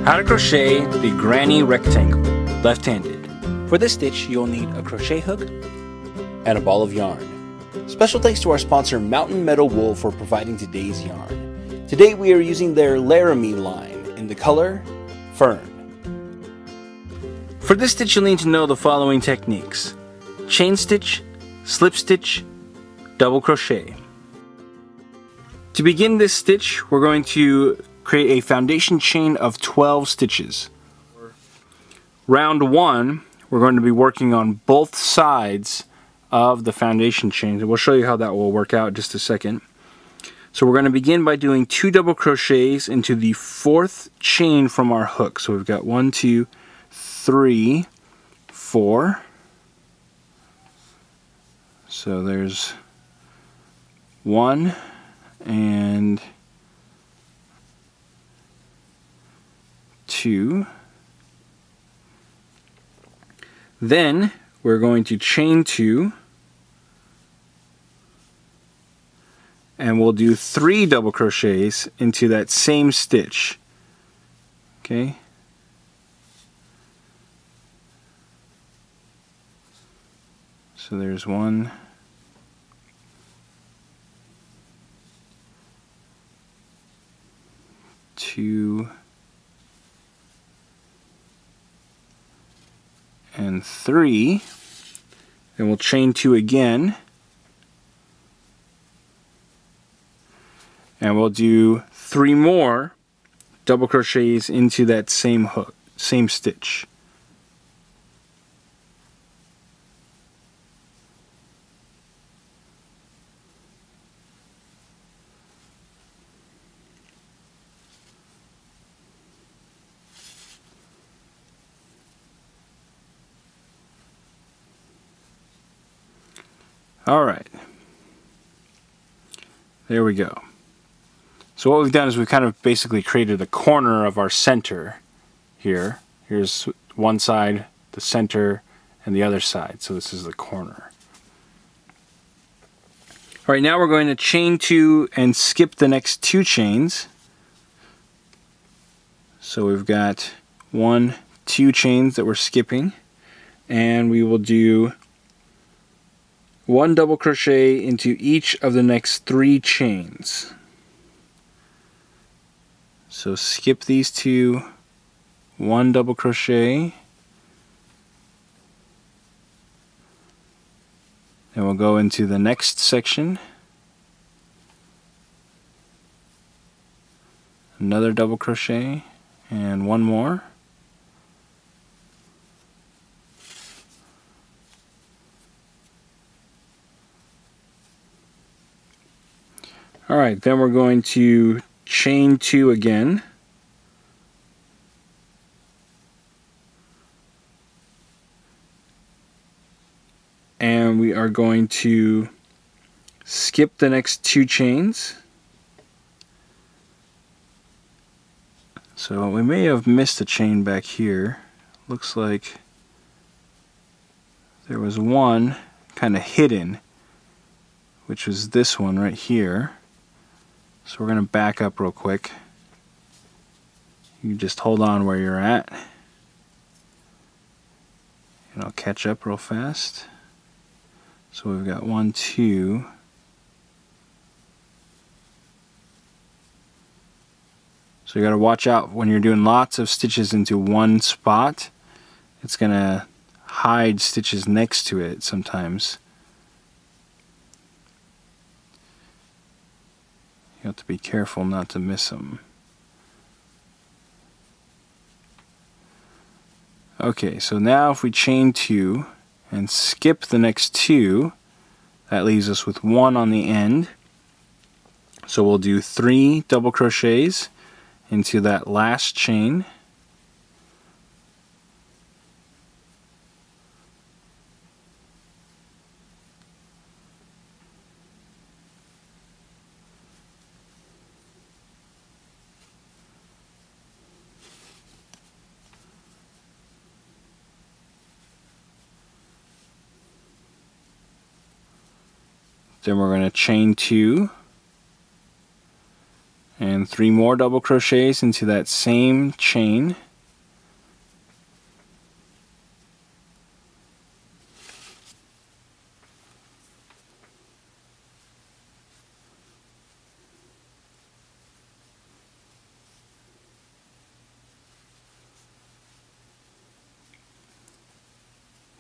How to crochet the granny rectangle, left-handed. For this stitch, you'll need a crochet hook and a ball of yarn. Special thanks to our sponsor Mountain Meadow Wool for providing today's yarn. Today we are using their Laramie line in the color Fern. For this stitch, you'll need to know the following techniques: chain stitch, slip stitch, double crochet. To begin this stitch, we're going to create a foundation chain of 12 stitches. Round 1, we're going to be working on both sides of the foundation chain. We'll show you how that will work out in just a second. So we're going to begin by doing 2 double crochets into the 4th chain from our hook. So we've got 1, 2, 3, 4. So there's 1 and 2. Then we're going to chain 2 and we'll do 3 double crochets into that same stitch. Okay? So there's 1, 2, and 3. Then we'll chain 2 again, and we'll do 3 more double crochets into that same hook, same stitch. Alright, there we go. So what we've done is we've kind of basically created a corner of our center here. Here's one side, the center, and the other side. So this is the corner. Alright, now we're going to chain 2 and skip the next 2 chains. So we've got 1, 2 chains that we're skipping, and we will do 1 double crochet into each of the next 3 chains. So skip these 2, 1 double crochet, and we'll go into the next section, another double crochet, and 1 more. Alright, then we're going to chain 2 again. And we are going to skip the next 2 chains. So we may have missed a chain back here. Looks like there was one kind of hidden, which was this one right here. So we're going to back up real quick. You just hold on where you're at, and I'll catch up real fast. So we've got 1, 2. So you got to watch out when you're doing lots of stitches into one spot. It's going to hide stitches next to it sometimes. You have to be careful not to miss them. Okay, so now if we chain 2 and skip the next 2, that leaves us with 1 on the end. So we'll do 3 double crochets into that last chain. Then we're going to chain 2 and 3 more double crochets into that same chain.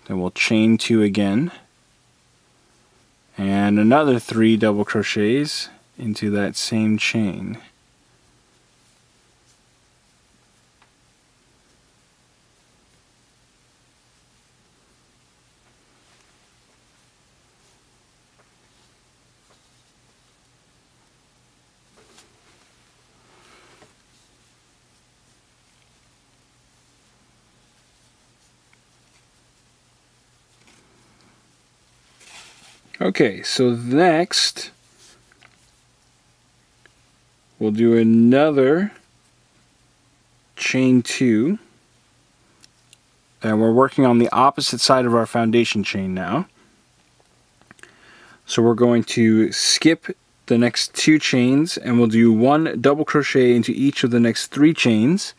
Then we'll chain 2 again, and another 3 double crochets into that same chain. Okay, so next we'll do another chain 2, and we're working on the opposite side of our foundation chain now. So we're going to skip the next 2 chains, and we'll do 1 double crochet into each of the next 3 chains.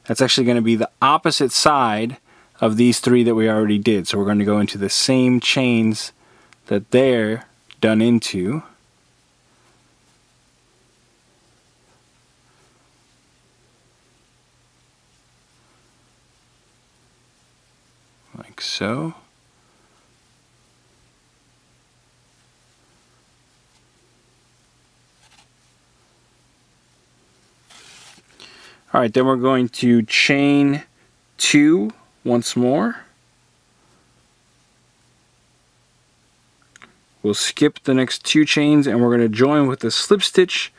That's actually going to be the opposite side of these 3 that we already did. So we're going to go into the same chains that they're done into. Like so. Alright, then we're going to chain 2 once more. We'll skip the next 2 chains, and we're going to join with a slip stitch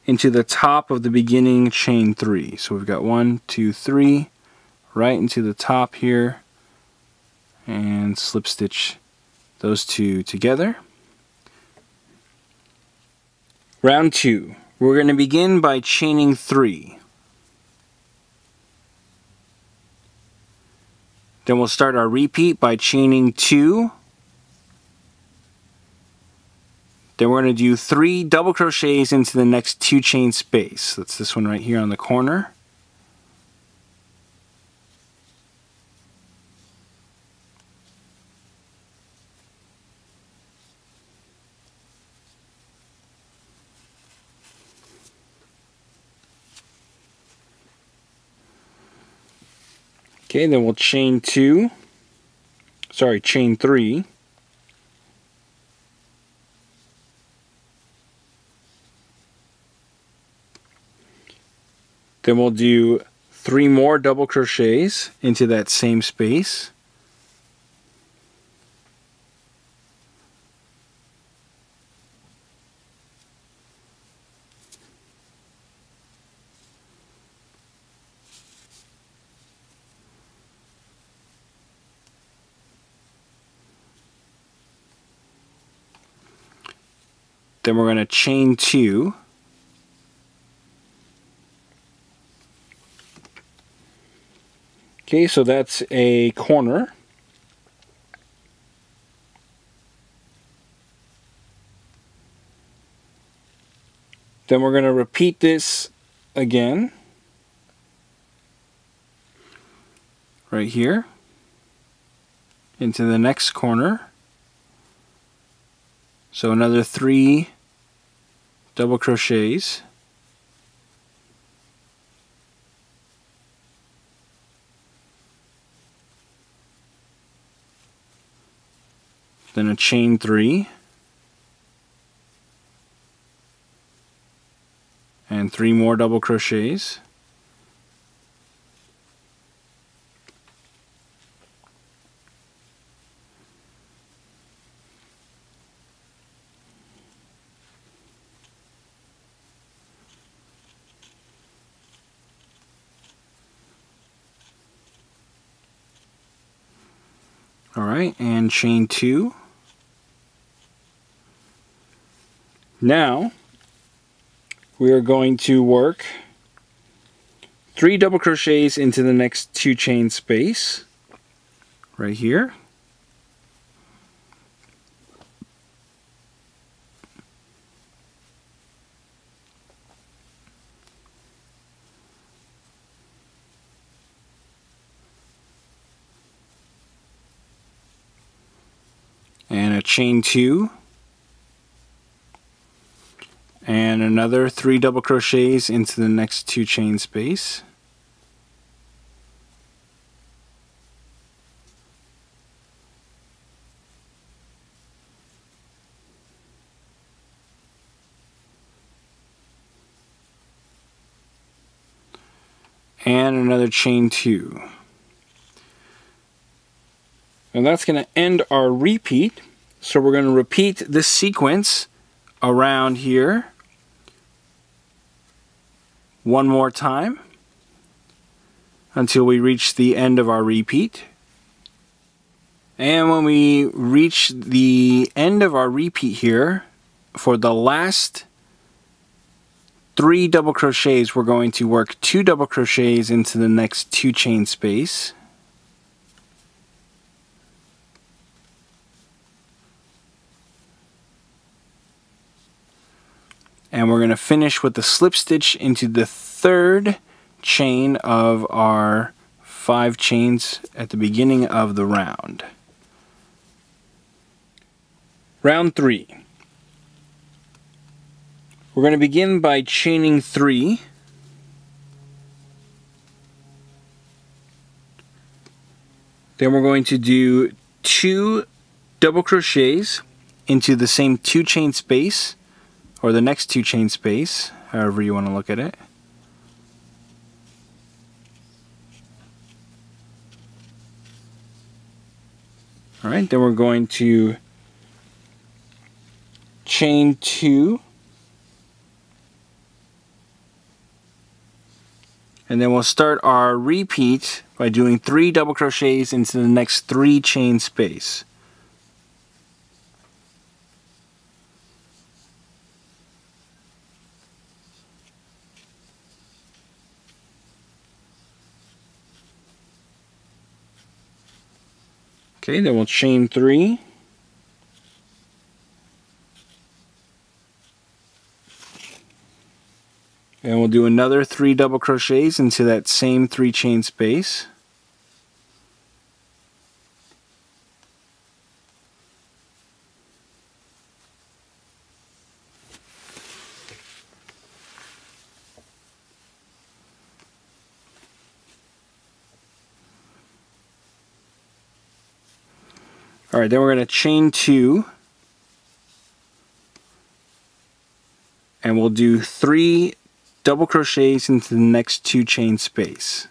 into the top of the beginning chain 3. So we've got 1, 2, 3 right into the top here, and slip stitch those 2 together. Round 2. We're going to begin by chaining 3. Then we'll start our repeat by chaining 2. Then we're going to do 3 double crochets into the next 2 chain space. That's this one right here on the corner. Okay, then we'll chain 3. Then we'll do 3 more double crochets into that same space. Then we're going to chain 2. Okay, so that's a corner. Then we're going to repeat this again, right here, into the next corner. So another 3 double crochets. Then a chain 3. And 3 more double crochets. Alright, and chain 2. Now, we are going to work 3 double crochets into the next 2 chain space, right here. and a chain 2, and another 3 double crochets into the next 2 chain space, and another chain 2. And that's going to end our repeat. So we're going to repeat this sequence around here one more time until we reach the end of our repeat. And when we reach the end of our repeat here, for the last 3 double crochets, we're going to work 2 double crochets into the next 2 chain space. And we're going to finish with the slip stitch into the 3rd chain of our 5 chains at the beginning of the round. Round 3. We're going to begin by chaining 3. Then we're going to do 2 double crochets into the same 2 chain space, or the next 2 chain space, however you want to look at it. Alright, then we're going to chain 2, and then we'll start our repeat by doing 3 double crochets into the next 3 chain space. Okay, then we'll chain 3. And we'll do another 3 double crochets into that same 3 chain space. Alright, then we're going to chain 2, and we'll do 3 double crochets into the next 2 chain space.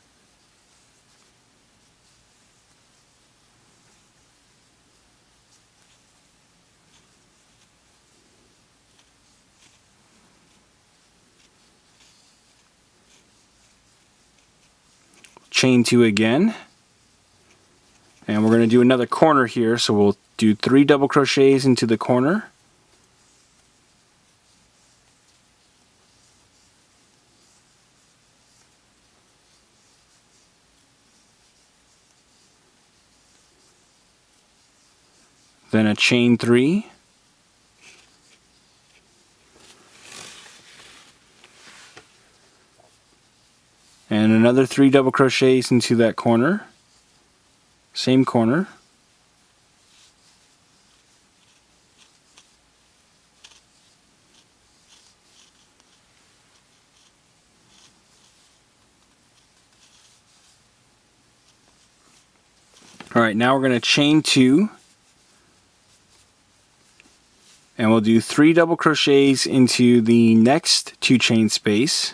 Chain 2 again. And we're going to do another corner here, so we'll do 3 double crochets into the corner. Then a chain 3. And another 3 double crochets into that corner. Same corner. Alright, now we're going to chain 2, and we'll do 3 double crochets into the next 2 chain space.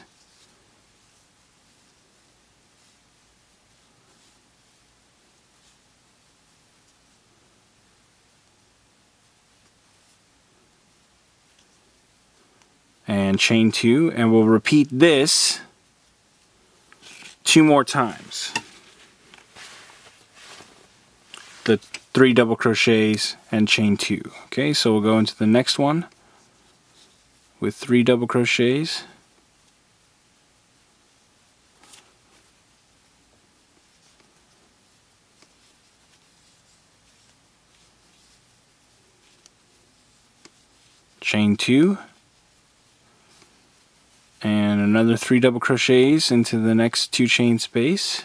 And chain 2, and we'll repeat this 2 more times. The 3 double crochets and chain 2. Okay, so we'll go into the next one with 3 double crochets. Chain 2. And another 3 double crochets into the next 2 chain space.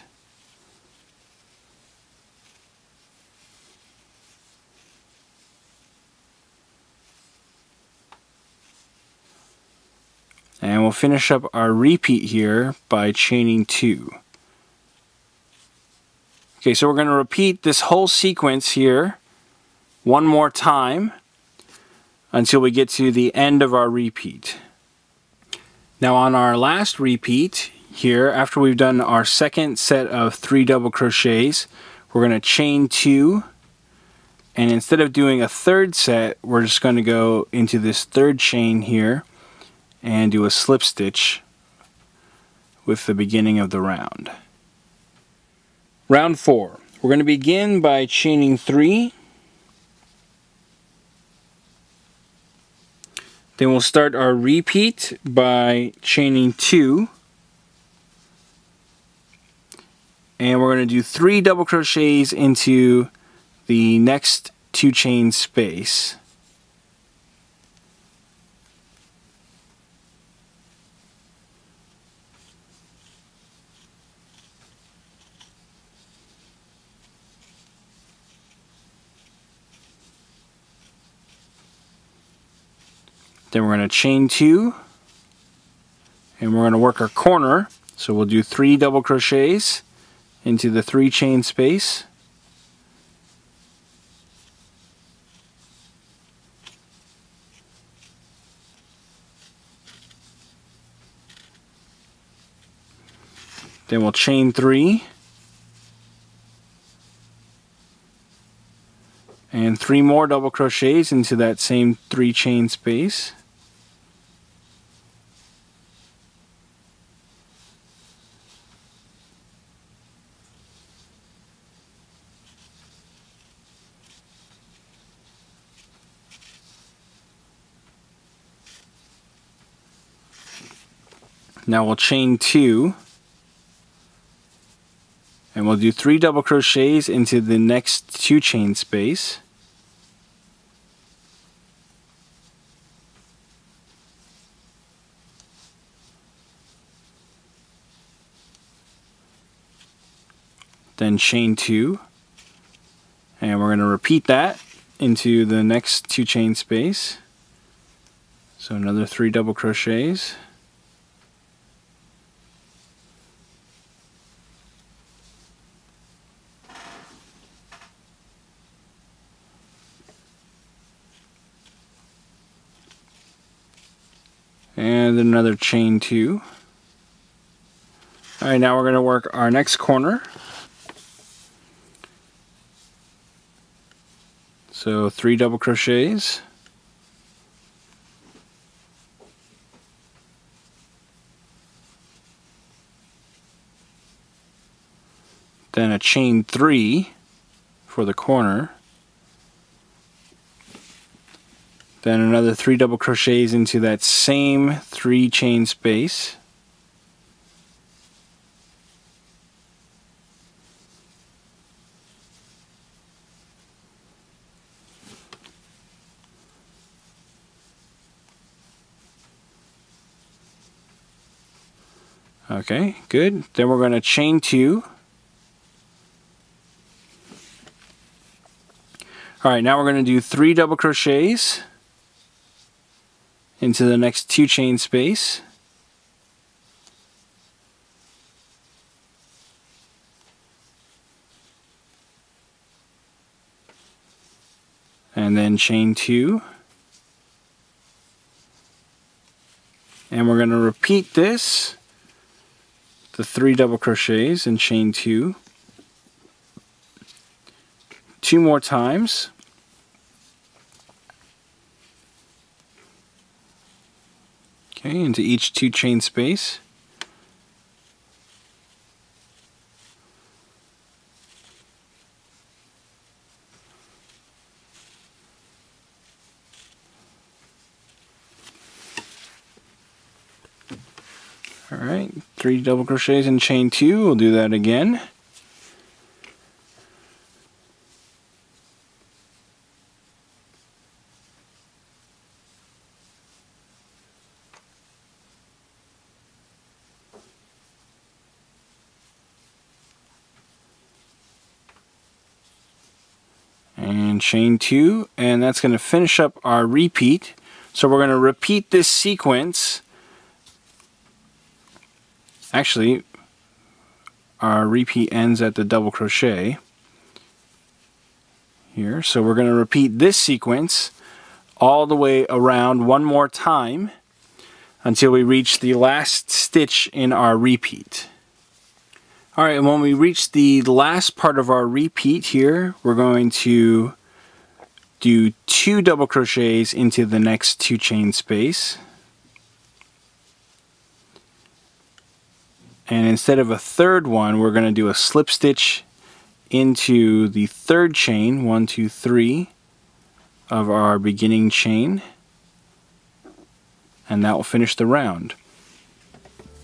we'll finish up our repeat here by chaining 2. Okay, so we're going to repeat this whole sequence here one more time until we get to the end of our repeat. Now on our last repeat here, after we've done our second set of 3 double crochets, we're going to chain 2, and instead of doing a third set, we're just going to go into this third chain here and do a slip stitch with the beginning of the round. Round 4. We're going to begin by chaining 3. Then we'll start our repeat by chaining 2. And we're going to do 3 double crochets into the next 2 chain space. Then we're going to chain 2, and we're going to work our corner. So we'll do 3 double crochets into the 3 chain space. Then we'll chain 3, and 3 more double crochets into that same 3 chain space. Now we'll chain 2, and we'll do 3 double crochets into the next 2 chain space. Then chain 2, and we're going to repeat that into the next 2 chain space. So another 3 double crochets. And another chain 2. Alright, now we're going to work our next corner. So 3 double crochets. Then a chain 3 for the corner. Then another 3 double crochets into that same 3 chain space. Okay, good. Then we're going to chain 2. Alright, now we're going to do 3 double crochets into the next 2 chain space. And then chain 2. And we're going to repeat this, the 3 double crochets and chain 2, 2 more times. Okay, into each 2 chain space. Alright, 3 double crochets and chain 2, we'll do that again. And chain 2, and that's going to finish up our repeat. So we're going to repeat this sequence Actually, our repeat ends at the double crochet here. So we're going to repeat this sequence all the way around one more time until we reach the last stitch in our repeat. Alright, and when we reach the last part of our repeat here, we're going to do 2 double crochets into the next 2 chain space. And instead of a third one, we're going to do a slip stitch into the 3rd chain, 1, 2, 3 of our beginning chain, and that will finish the round.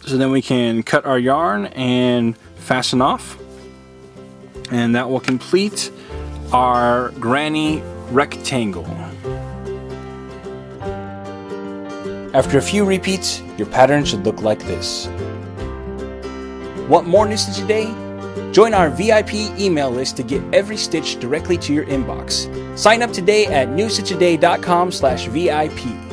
So then we can cut our yarn and fasten off, and that will complete our granny rectangle. After a few repeats, your pattern should look like this. Want more New Stitch a Day? Join our VIP email list to get every stitch directly to your inbox. Sign up today at newstitchaday.com/VIP.